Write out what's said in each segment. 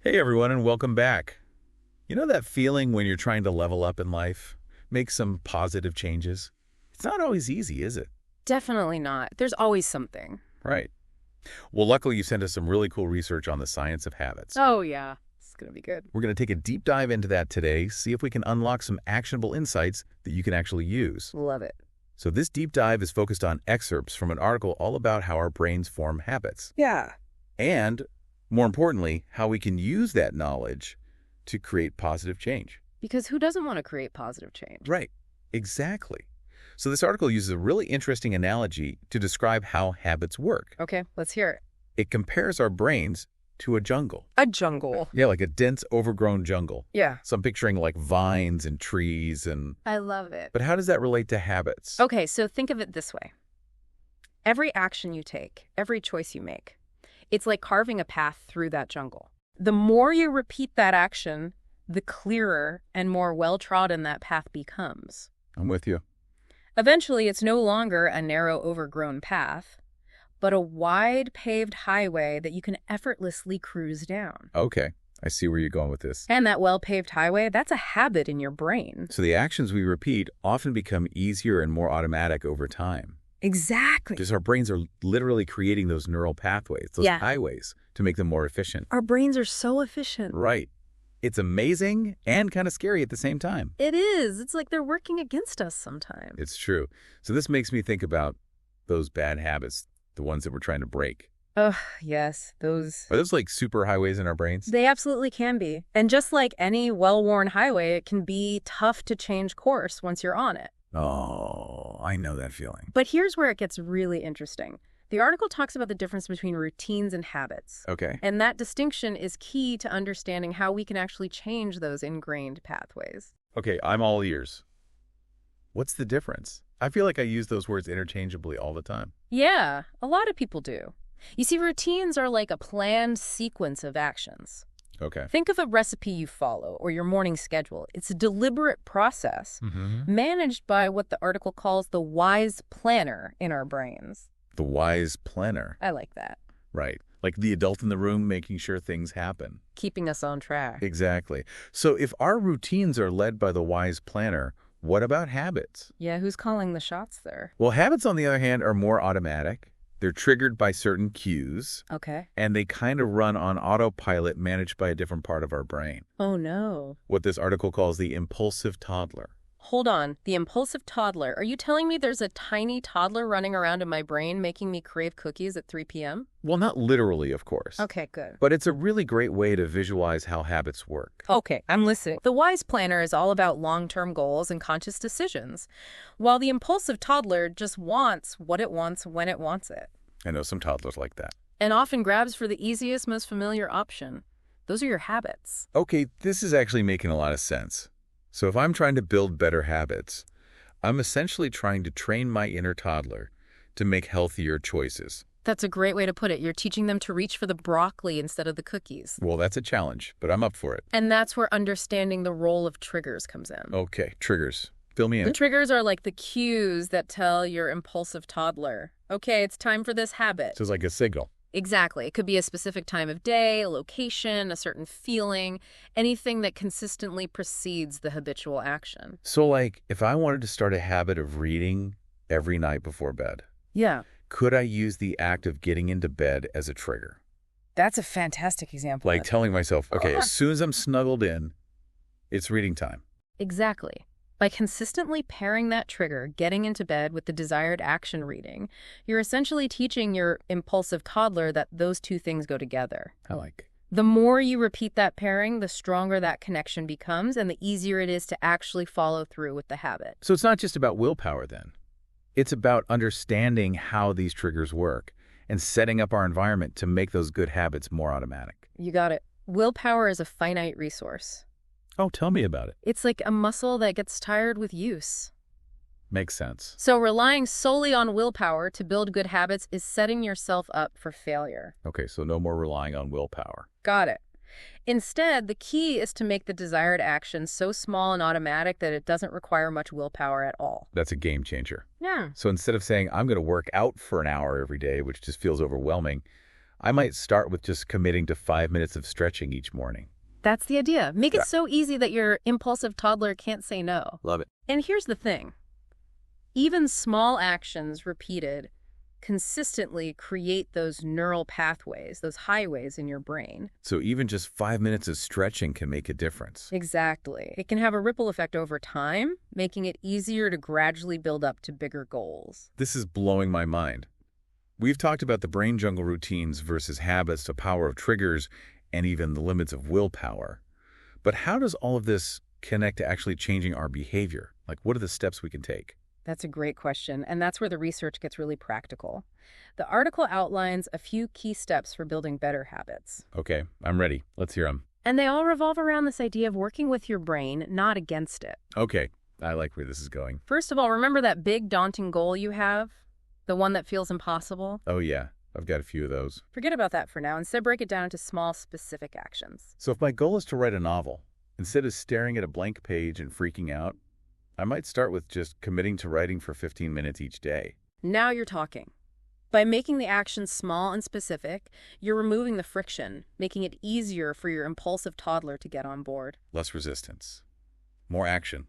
Hey everyone, and welcome back. You know that feeling when you're trying to level up in life? Make some positive changes? It's not always easy, is it? Definitely not. There's always something. Right. Well, luckily you sent us some really cool research on the science of habits. Oh, yeah. It's going to be good. We're going to take a deep dive into that today, see if we can unlock some actionable insights that you can actually use. Love it. So this deep dive is focused on excerpts from an article all about how our brains form habits. Yeah. And, more importantly, how we can use that knowledge to create positive change. Because who doesn't want to create positive change? Right. Exactly. So this article uses a really interesting analogy to describe how habits work. Okay, let's hear it. It compares our brains to a jungle. A jungle. Yeah, like a dense, overgrown jungle. Yeah. So I'm picturing like vines and trees and... I love it. But how does that relate to habits? Okay, so think of it this way. Every action you take, every choice you make, it's like carving a path through that jungle. The more you repeat that action, the clearer and more well-trodden that path becomes. I'm with you. Eventually, it's no longer a narrow, overgrown path, but a wide paved highway that you can effortlessly cruise down. Okay, I see where you're going with this. And that well-paved highway, that's a habit in your brain. So the actions we repeat often become easier and more automatic over time. Exactly. Because our brains are literally creating those neural pathways, those highways, to make them more efficient. Our brains are so efficient. Right. It's amazing and kind of scary at the same time. It is. It's like they're working against us sometimes. It's true. So this makes me think about those bad habits, the ones that we're trying to break. Oh, yes, those... Are those like super highways in our brains? They absolutely can be. And just like any well-worn highway, it can be tough to change course once you're on it. Oh, I know that feeling. But here's where it gets really interesting. The article talks about the difference between routines and habits. Okay. And that distinction is key to understanding how we can actually change those ingrained pathways. Okay, I'm all ears. What's the difference? I feel like I use those words interchangeably all the time. Yeah, a lot of people do. You see, routines are like a planned sequence of actions. Okay. Think of a recipe you follow or your morning schedule. It's a deliberate process managed by what the article calls the wise planner in our brains. The wise planner. I like that. Right. Like the adult in the room making sure things happen. Keeping us on track. Exactly. So if our routines are led by the wise planner, what about habits? Yeah, who's calling the shots there? Well, habits, on the other hand, are more automatic. They're triggered by certain cues. Okay. And they kind of run on autopilot managed by a different part of our brain. Oh, no. What this article calls the impulsive toddler. Hold on. The impulsive toddler. Are you telling me there's a tiny toddler running around in my brain making me crave cookies at 3 p.m.? Well, not literally, of course. Okay, good. But it's a really great way to visualize how habits work. Okay, I'm listening. The wise planner is all about long-term goals and conscious decisions, while the impulsive toddler just wants what it wants when it wants it. I know some toddlers like that. And often grabs for the easiest, most familiar option. Those are your habits. Okay, this is actually making a lot of sense. So if I'm trying to build better habits, I'm essentially trying to train my inner toddler to make healthier choices. That's a great way to put it. You're teaching them to reach for the broccoli instead of the cookies. Well, that's a challenge, but I'm up for it. And that's where understanding the role of triggers comes in. Okay, triggers. Fill me in. The triggers are like the cues that tell your impulsive toddler, okay, it's time for this habit. So it's like a signal. Exactly. It could be a specific time of day, a location, a certain feeling, anything that consistently precedes the habitual action. So like if I wanted to start a habit of reading every night before bed, Yeah. could I use the act of getting into bed as a trigger? That's a fantastic example. Like telling myself, okay, as soon as I'm snuggled in, it's reading time. Exactly. By consistently pairing that trigger, getting into bed, with the desired action reading, you're essentially teaching your impulsive toddler that those two things go together. I like. The more you repeat that pairing, the stronger that connection becomes and the easier it is to actually follow through with the habit. So it's not just about willpower then. It's about understanding how these triggers work and setting up our environment to make those good habits more automatic. You got it. Willpower is a finite resource. Oh, tell me about it. It's like a muscle that gets tired with use. Makes sense. So relying solely on willpower to build good habits is setting yourself up for failure. Okay, so no more relying on willpower. Got it. Instead, the key is to make the desired action so small and automatic that it doesn't require much willpower at all. That's a game changer. Yeah. So instead of saying, I'm going to work out for an hour every day, which just feels overwhelming, I might start with just committing to 5 minutes of stretching each morning. That's the idea. Make Yeah. it so easy that your impulsive toddler can't say no. Love it. And here's the thing. Even small actions repeated consistently create those neural pathways, those highways in your brain. So even just 5 minutes of stretching can make a difference. Exactly. It can have a ripple effect over time, making it easier to gradually build up to bigger goals. This is blowing my mind. We've talked about the brain jungle routines versus habits, the power of triggers, and even the limits of willpower. But how does all of this connect to actually changing our behavior? Like, what are the steps we can take? That's a great question, and that's where the research gets really practical. The article outlines a few key steps for building better habits. Okay, I'm ready. Let's hear them. And they all revolve around this idea of working with your brain, not against it. Okay, I like where this is going. First of all, remember that big, daunting goal you have? The one that feels impossible? Oh yeah, I've got a few of those. Forget about that for now. Instead, break it down into small, specific actions. So if my goal is to write a novel, instead of staring at a blank page and freaking out, I might start with just committing to writing for 15 minutes each day. Now you're talking. By making the actions small and specific, you're removing the friction, making it easier for your impulsive toddler to get on board. Less resistance. More action.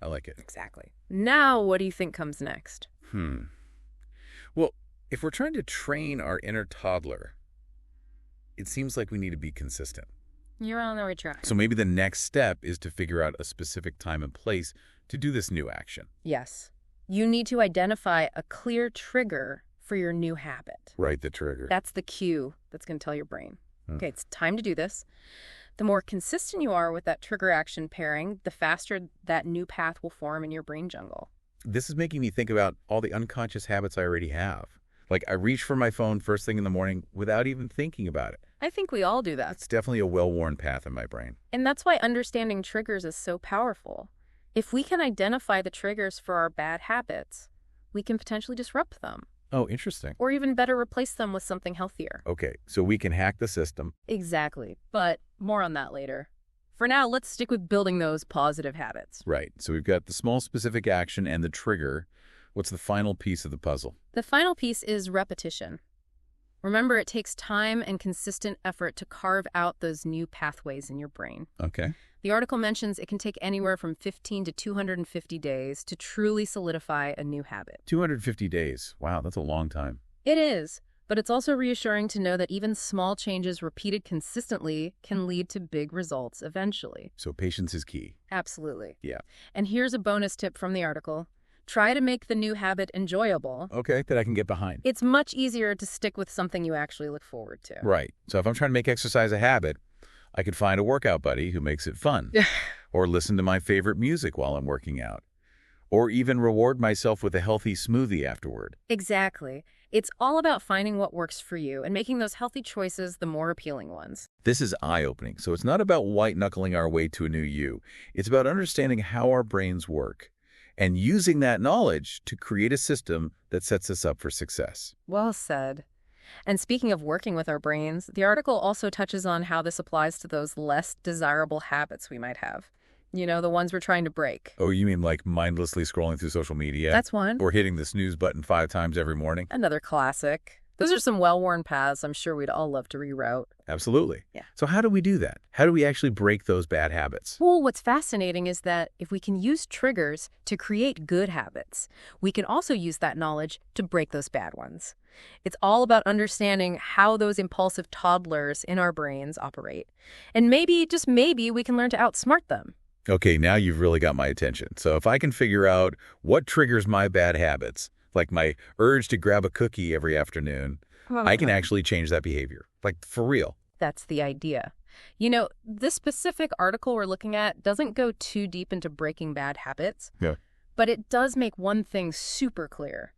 I like it. Exactly. Now, what do you think comes next? Well, if we're trying to train our inner toddler, it seems like we need to be consistent. You're on the right track. So maybe the next step is to figure out a specific time and place to do this new action. Yes. You need to identify a clear trigger for your new habit. Right, the trigger. That's the cue that's going to tell your brain. Hmm. Okay, it's time to do this. The more consistent you are with that trigger action pairing, the faster that new path will form in your brain jungle. This is making me think about all the unconscious habits I already have. Like I reach for my phone first thing in the morning without even thinking about it. I think we all do that. It's definitely a well-worn path in my brain. And that's why understanding triggers is so powerful. If we can identify the triggers for our bad habits, we can potentially disrupt them. Oh, interesting. Or even better, replace them with something healthier. Okay, so we can hack the system. Exactly. But more on that later. For now, let's stick with building those positive habits. Right, so we've got the small specific action and the trigger. What's the final piece of the puzzle? The final piece is repetition. Remember, it takes time and consistent effort to carve out those new pathways in your brain. Okay. The article mentions it can take anywhere from 15 to 250 days to truly solidify a new habit. 250 days. Wow, that's a long time. It is, but it's also reassuring to know that even small changes repeated consistently can lead to big results eventually. So patience is key. Absolutely. Yeah. And here's a bonus tip from the article. Try to make the new habit enjoyable. Okay, that I can get behind. It's much easier to stick with something you actually look forward to. Right. So if I'm trying to make exercise a habit, I could find a workout buddy who makes it fun. Or listen to my favorite music while I'm working out. Or even reward myself with a healthy smoothie afterward. Exactly. It's all about finding what works for you and making those healthy choices the more appealing ones. This is eye-opening. So it's not about white-knuckling our way to a new you. It's about understanding how our brains work and using that knowledge to create a system that sets us up for success. Well said. And speaking of working with our brains, the article also touches on how this applies to those less desirable habits we might have. You know, the ones we're trying to break. Oh, you mean like mindlessly scrolling through social media? That's one. Or hitting the snooze button 5 times every morning? Another classic. Those are some well-worn paths I'm sure we'd all love to reroute. Absolutely. Yeah. So how do we do that? How do we actually break those bad habits? Well, what's fascinating is that if we can use triggers to create good habits, we can also use that knowledge to break those bad ones. It's all about understanding how those impulsive toddlers in our brains operate. And maybe, just maybe, we can learn to outsmart them. Okay, now you've really got my attention. So if I can figure out what triggers my bad habits, like my urge to grab a cookie every afternoon, I can actually change that behavior. Like, for real. That's the idea. You know, this specific article we're looking at doesn't go too deep into breaking bad habits. Yeah. But it does make one thing super clear.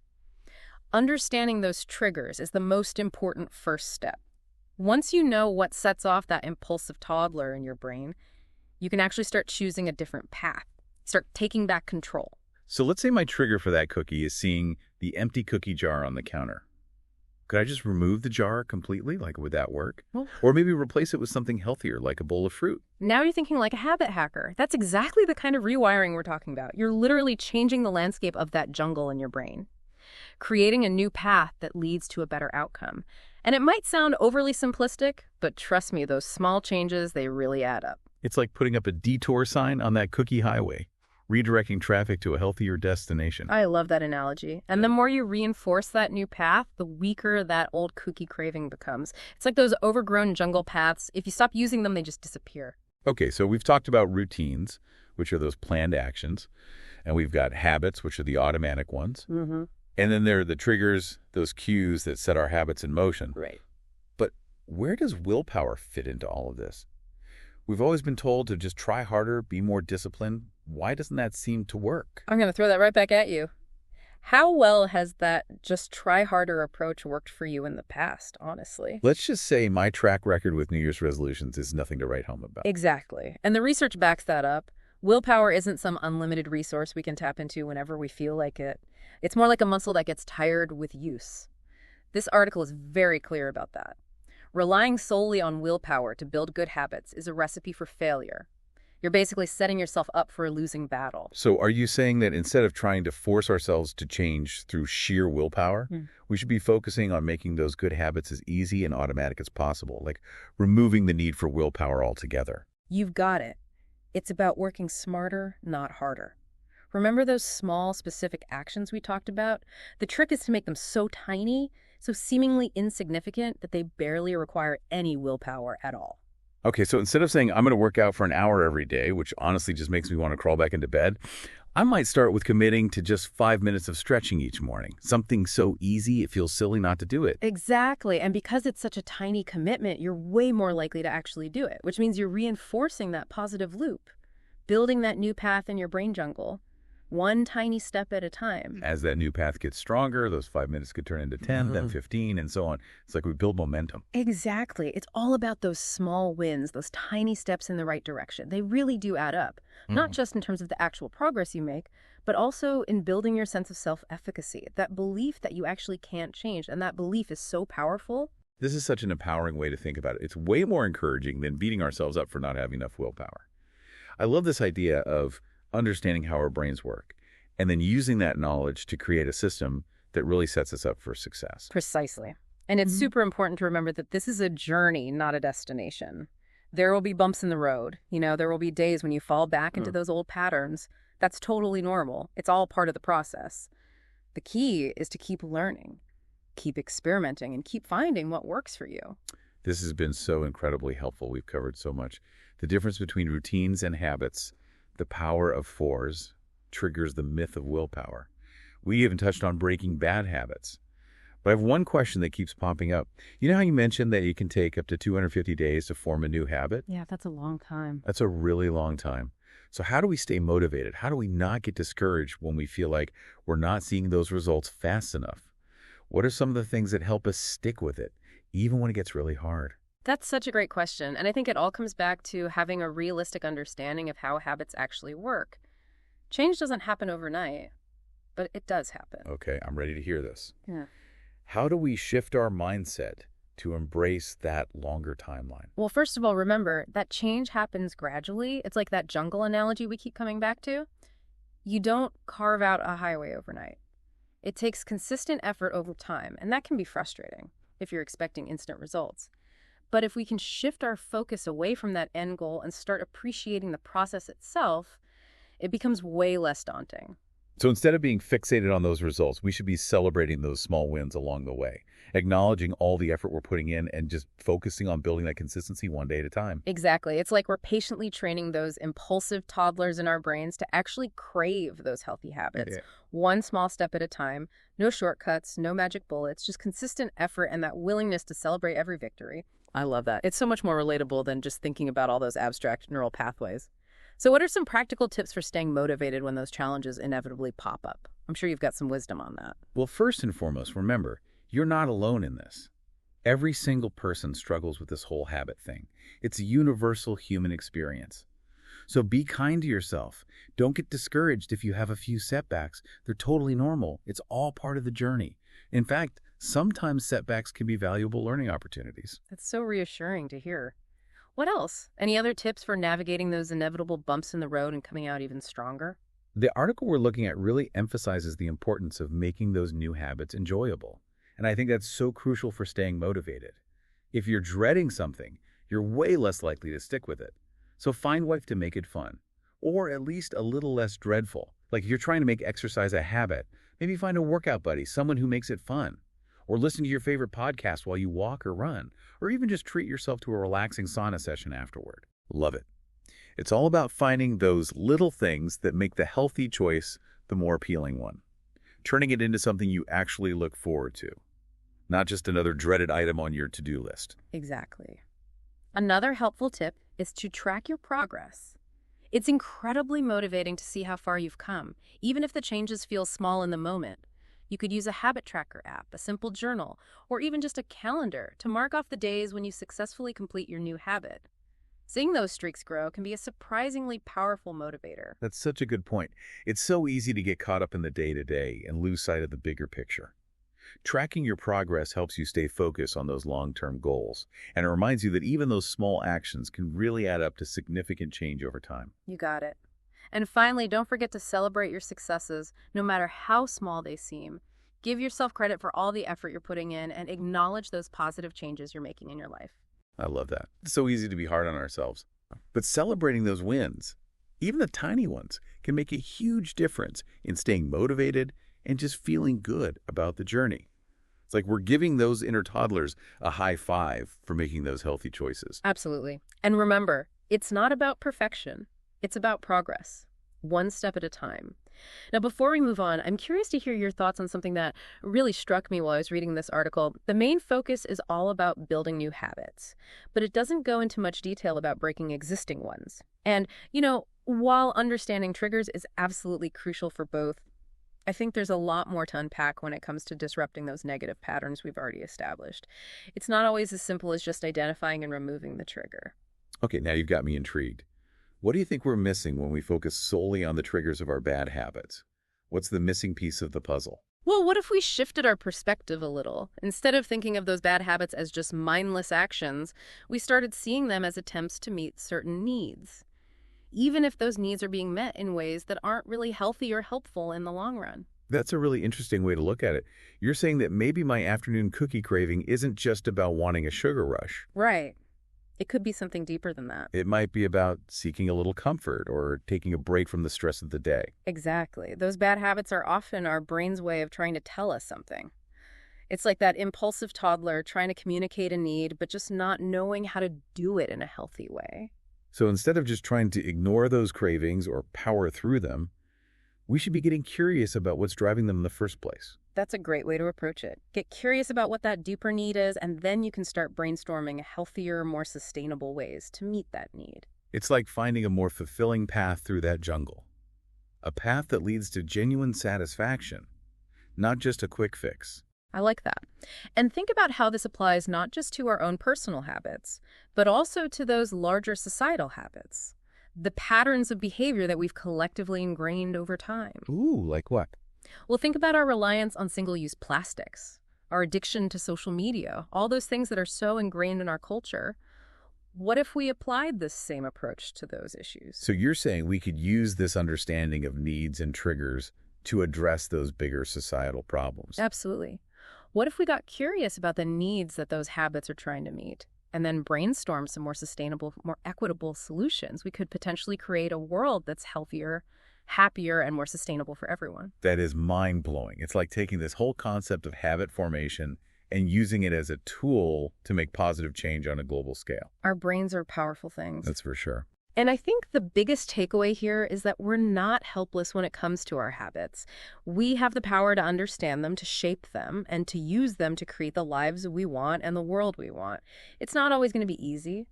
Understanding those triggers is the most important first step. Once you know what sets off that impulsive toddler in your brain, you can actually start choosing a different path. Start taking back control. So let's say my trigger for that cookie is seeing the empty cookie jar on the counter. Could I just remove the jar completely? Like, would that work? Well, Or maybe replace it with something healthier, like a bowl of fruit. now you're thinking like a habit hacker. That's exactly the kind of rewiring we're talking about. You're literally changing the landscape of that jungle in your brain, creating a new path that leads to a better outcome. And it might sound overly simplistic, but trust me, those small changes, they really add up. It's like putting up a detour sign on that cookie highway, redirecting traffic to a healthier destination. I love that analogy. And the more you reinforce that new path, the weaker that old cookie craving becomes. It's like those overgrown jungle paths. If you stop using them, they just disappear. Okay, so we've talked about routines, which are those planned actions, and we've got habits, which are the automatic ones. Mm-hmm. And then there are the triggers, those cues that set our habits in motion. Right. But where does willpower fit into all of this? We've always been told to just try harder, be more disciplined. Why doesn't that seem to work? I'm going to throw that right back at you. How well has that just try harder approach worked for you in the past, honestly? Let's just say my track record with New Year's resolutions is nothing to write home about. Exactly. And the research backs that up. Willpower isn't some unlimited resource we can tap into whenever we feel like it. It's more like a muscle that gets tired with use. This article is very clear about that. Relying solely on willpower to build good habits is a recipe for failure. You're basically setting yourself up for a losing battle. So are you saying that instead of trying to force ourselves to change through sheer willpower, we should be focusing on making those good habits as easy and automatic as possible, like removing the need for willpower altogether? You've got it. It's about working smarter, not harder. Remember those small, specific actions we talked about? The trick is to make them so tiny, so seemingly insignificant, that they barely require any willpower at all. Okay, so instead of saying, I'm going to work out for an hour every day, which honestly just makes me want to crawl back into bed, I might start with committing to just 5 minutes of stretching each morning. Something so easy, it feels silly not to do it. Exactly. And because it's such a tiny commitment, you're way more likely to actually do it, which means you're reinforcing that positive loop, building that new path in your brain jungle, one tiny step at a time. As that new path gets stronger, those 5 minutes could turn into 10, then 15, and so on. It's like we build momentum. Exactly. It's all about those small wins, those tiny steps in the right direction. They really do add up, not just in terms of the actual progress you make, but also in building your sense of self-efficacy, that belief that you actually can't change. And that belief is so powerful. This is such an empowering way to think about it. It's way more encouraging than beating ourselves up for not having enough willpower. I love this idea of understanding how our brains work, and then using that knowledge to create a system that really sets us up for success. Precisely. And it's super important to remember that this is a journey, not a destination. There will be bumps in the road. There will be days when you fall back into those old patterns. That's totally normal. It's all part of the process. The key is to keep learning, keep experimenting, and keep finding what works for you. This has been so incredibly helpful. We've covered so much. The difference between routines and habits, the power of fours, triggers the myth of willpower. We even touched on breaking bad habits. But I have one question that keeps popping up. You know how you mentioned that it can take up to 250 days to form a new habit? Yeah, that's a long time. That's a really long time. So how do we stay motivated? How do we not get discouraged when we feel like we're not seeing those results fast enough? What are some of the things that help us stick with it, even when it gets really hard? That's such a great question. And I think it all comes back to having a realistic understanding of how habits actually work. Change doesn't happen overnight, but it does happen. Okay, I'm ready to hear this. Yeah. How do we shift our mindset to embrace that longer timeline? Well, first of all, remember that change happens gradually. It's like that jungle analogy we keep coming back to. You don't carve out a highway overnight. It takes consistent effort over time, and that can be frustrating if you're expecting instant results. But if we can shift our focus away from that end goal and start appreciating the process itself, it becomes way less daunting. So instead of being fixated on those results, we should be celebrating those small wins along the way, acknowledging all the effort we're putting in and just focusing on building that consistency one day at a time. Exactly. It's like we're patiently training those impulsive toddlers in our brains to actually crave those healthy habits. Yeah. One small step at a time, no shortcuts, no magic bullets, just consistent effort and that willingness to celebrate every victory. I love that. It's so much more relatable than just thinking about all those abstract neural pathways. So what are some practical tips for staying motivated when those challenges inevitably pop up? I'm sure you've got some wisdom on that. Well, first and foremost, remember, you're not alone in this. Every single person struggles with this whole habit thing. It's a universal human experience. So be kind to yourself. Don't get discouraged if you have a few setbacks. They're totally normal. It's all part of the journey. In fact, sometimes setbacks can be valuable learning opportunities. That's so reassuring to hear. What else? Any other tips for navigating those inevitable bumps in the road and coming out even stronger? The article we're looking at really emphasizes the importance of making those new habits enjoyable. And I think that's so crucial for staying motivated. If you're dreading something, you're way less likely to stick with it. So find ways to make it fun, or at least a little less dreadful. Like if you're trying to make exercise a habit, maybe find a workout buddy, someone who makes it fun. Or listen to your favorite podcast while you walk or run, or even just treat yourself to a relaxing sauna session afterward. Love it. It's all about finding those little things that make the healthy choice the more appealing one, turning it into something you actually look forward to, not just another dreaded item on your to-do list. Exactly. Another helpful tip is to track your progress. It's incredibly motivating to see how far you've come, even if the changes feel small in the moment. You could use a habit tracker app, a simple journal, or even just a calendar to mark off the days when you successfully complete your new habit. Seeing those streaks grow can be a surprisingly powerful motivator. That's such a good point. It's so easy to get caught up in the day-to-day and lose sight of the bigger picture. Tracking your progress helps you stay focused on those long-term goals, and it reminds you that even those small actions can really add up to significant change over time. You got it. And finally, don't forget to celebrate your successes, no matter how small they seem. Give yourself credit for all the effort you're putting in and acknowledge those positive changes you're making in your life. I love that. It's so easy to be hard on ourselves. But celebrating those wins, even the tiny ones, can make a huge difference in staying motivated and just feeling good about the journey. It's like we're giving those inner toddlers a high five for making those healthy choices. Absolutely. And remember, it's not about perfection. It's about progress, one step at a time. Now, before we move on, I'm curious to hear your thoughts on something that really struck me while I was reading this article. The main focus is all about building new habits, but it doesn't go into much detail about breaking existing ones. And, while understanding triggers is absolutely crucial for both, I think there's a lot more to unpack when it comes to disrupting those negative patterns we've already established. It's not always as simple as just identifying and removing the trigger. Okay, now you've got me intrigued. What do you think we're missing when we focus solely on the triggers of our bad habits? What's the missing piece of the puzzle? Well, what if we shifted our perspective a little? Instead of thinking of those bad habits as just mindless actions, we started seeing them as attempts to meet certain needs, even if those needs are being met in ways that aren't really healthy or helpful in the long run. That's a really interesting way to look at it. You're saying that maybe my afternoon cookie craving isn't just about wanting a sugar rush. Right. It could be something deeper than that. It might be about seeking a little comfort or taking a break from the stress of the day. Exactly. Those bad habits are often our brain's way of trying to tell us something. It's like that impulsive toddler trying to communicate a need, but just not knowing how to do it in a healthy way. So instead of just trying to ignore those cravings or power through them, we should be getting curious about what's driving them in the first place. That's a great way to approach it. Get curious about what that deeper need is, and then you can start brainstorming healthier, more sustainable ways to meet that need. It's like finding a more fulfilling path through that jungle. A path that leads to genuine satisfaction, not just a quick fix. I like that. And think about how this applies not just to our own personal habits, but also to those larger societal habits. The patterns of behavior that we've collectively ingrained over time. Ooh, like what? Well, think about our reliance on single-use plastics, our addiction to social media, all those things that are so ingrained in our culture. What if we applied this same approach to those issues? So you're saying we could use this understanding of needs and triggers to address those bigger societal problems? Absolutely. What if we got curious about the needs that those habits are trying to meet, and then brainstorm some more sustainable, more equitable solutions? We could potentially create a world that's healthier, happier, and more sustainable for everyone. That is mind-blowing. It's like taking this whole concept of habit formation and using it as a tool to make positive change on a global scale. Our brains are powerful things. That's for sure. And I think the biggest takeaway here is that we're not helpless when it comes to our habits. We have the power to understand them, to shape them, and to use them to create the lives we want and the world we want. It's not always going to be easy,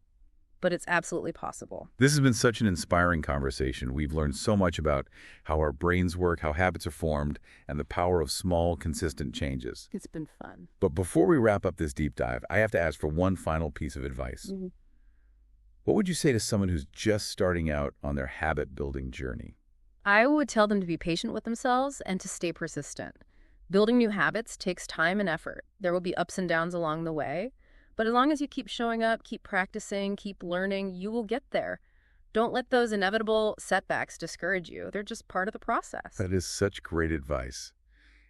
but it's absolutely possible. This has been such an inspiring conversation. We've learned so much about how our brains work, how habits are formed, and the power of small, consistent changes. It's been fun. But before we wrap up this deep dive, I have to ask for one final piece of advice. What would you say to someone who's just starting out on their habit-building journey? I would tell them to be patient with themselves and to stay persistent. Building new habits takes time and effort. There will be ups and downs along the way, but as long as you keep showing up, keep practicing, keep learning, you will get there. Don't let those inevitable setbacks discourage you. They're just part of the process. That is such great advice.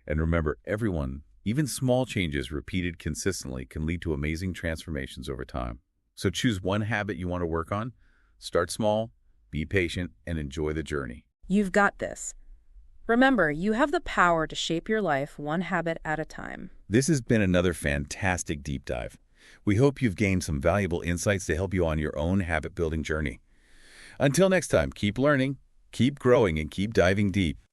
And remember, everyone Even small changes repeated consistently can lead to amazing transformations over time. So choose one habit you want to work on, start small, be patient, and enjoy the journey. You've got this. Remember, you have the power to shape your life one habit at a time. This has been another fantastic deep dive. We hope you've gained some valuable insights to help you on your own habit-building journey. Until next time, keep learning, keep growing, and keep diving deep.